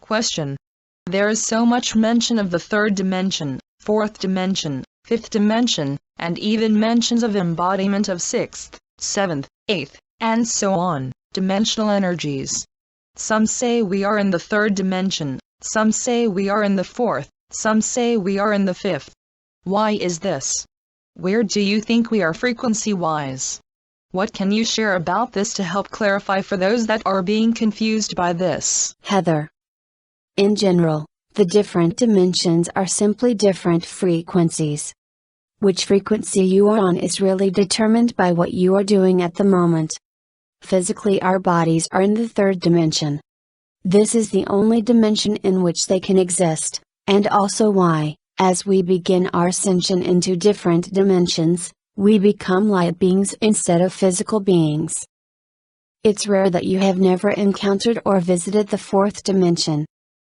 Question. There is so much mention of the third dimension, fourth dimension, fifth dimension, and even mentions of embodiment of sixth, seventh, eighth, and so on, dimensional energies. Some say we are in the third dimension, some say we are in the fourth, some say we are in the fifth. Why is this? Where do you think we are frequency-wise? What can you share about this to help clarify for those that are being confused by this? Heather. In general, the different dimensions are simply different frequencies. Which frequency you are on is really determined by what you are doing at the moment. Physically, our bodies are in the third dimension. This is the only dimension in which they can exist, and also why, as we begin our ascension into different dimensions, we become light beings instead of physical beings. It's rare that you have never encountered or visited the fourth dimension.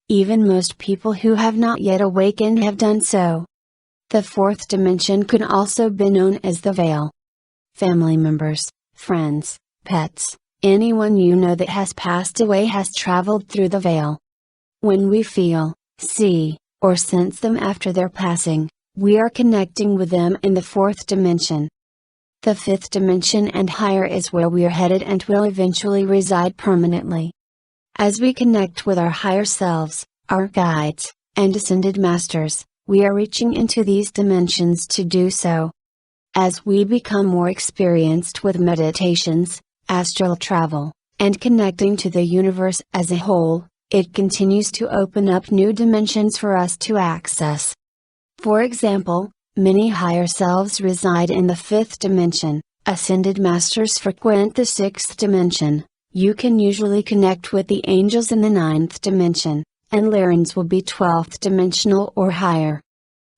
Even most people who have not yet awakened have done so. The fourth dimension could also be known as the veil. Family members, friends, pets, anyone you know that has passed away has traveled through the veil. When we feel, see, or sense them after their passing, we are connecting with them in the fourth dimension. The fifth dimension and higher is where we are headed and will eventually reside permanently. As we connect with our higher selves, our guides, and ascended masters, we are reaching into these dimensions to do so. As we become more experienced with meditations, astral travel, and connecting to the universe as a whole, it continues to open up new dimensions for us to access. For example, many higher selves reside in the fifth dimension, ascended masters frequent the sixth dimension. You can usually connect with the angels in the ninth dimension, and Lyrans will be 12th dimensional or higher.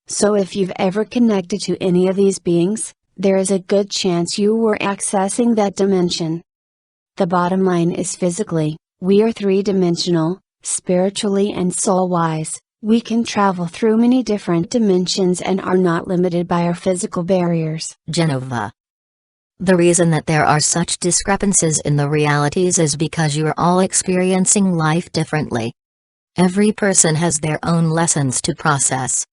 So if you've ever connected to any of these beings, there is a good chance you were accessing that dimension. The bottom line is physically, we are three-dimensional, spiritually and soul-wise, we can travel through many different dimensions and are not limited by our physical barriers. Genova. The reason that there are such discrepancies in the realities is because you are all experiencing life differently. Every person has their own lessons to process.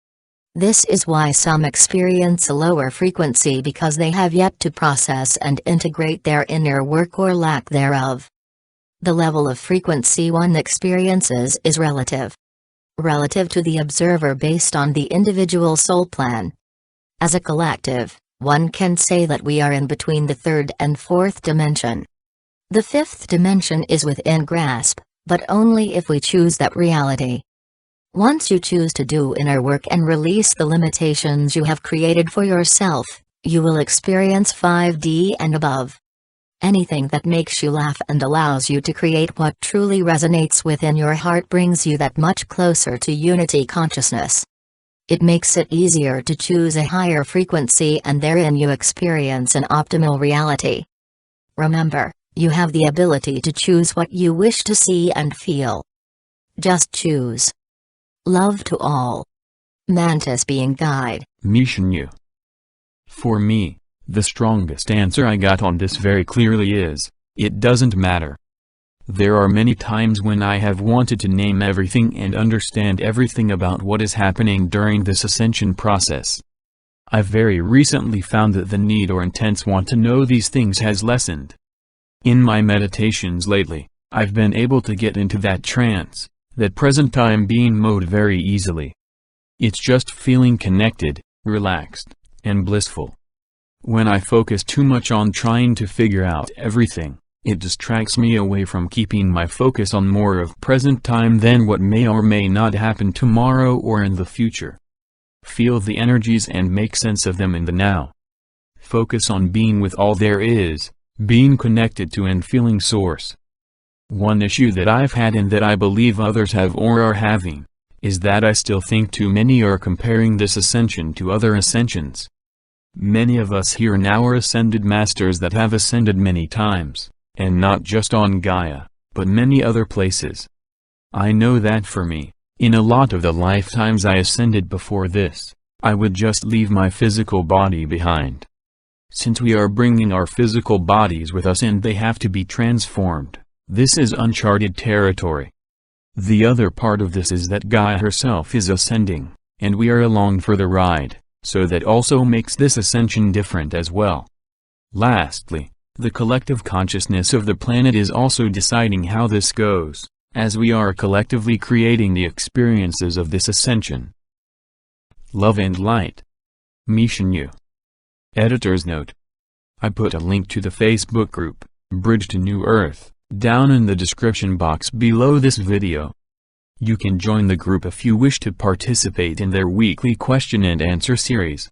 This is why some experience a lower frequency because they have yet to process and integrate their inner work or lack thereof. The level of frequency one experiences is relative. Relative to the observer based on the individual soul plan. As a collective, one can say that we are in between the third and fourth dimension. The fifth dimension is within grasp, but only if we choose that reality. Once you choose to do inner work and release the limitations you have created for yourself, you will experience 5D and above. Anything that makes you laugh and allows you to create what truly resonates within your heart brings you that much closer to unity consciousness. It makes it easier to choose a higher frequency and therein you experience an optimal reality. Remember, you have the ability to choose what you wish to see and feel. Just choose. Love to all. Mantis being guide. Meashenu. For me, the strongest answer I got on this very clearly is, it doesn't matter. There are many times when I have wanted to name everything and understand everything about what is happening during this ascension process. I've very recently found that the need or intense want to know these things has lessened. In my meditations lately, I've been able to get into that trance, that present time being mode very easily. It's just feeling connected, relaxed, and blissful. When I focus too much on trying to figure out everything, it distracts me away from keeping my focus on more of present time than what may or may not happen tomorrow or in the future. Feel the energies and make sense of them in the now. Focus on being with all there is, being connected to and feeling source. One issue that I've had and that I believe others have or are having, is that I still think too many are comparing this ascension to other ascensions. Many of us here now are ascended masters that have ascended many times. And not just on Gaia, but many other places. I know that for me, in a lot of the lifetimes I ascended before this, I would just leave my physical body behind. Since we are bringing our physical bodies with us and they have to be transformed, this is uncharted territory. The other part of this is that Gaia herself is ascending, and we are along for the ride, so that also makes this ascension different as well. Lastly, the collective consciousness of the planet is also deciding how this goes, as we are collectively creating the experiences of this ascension. Love and Light. Meashenu. Editor's note. I put a link to the Facebook group, Bridge to New Earth, down in the description box below this video. You can join the group if you wish to participate in their weekly question and answer series.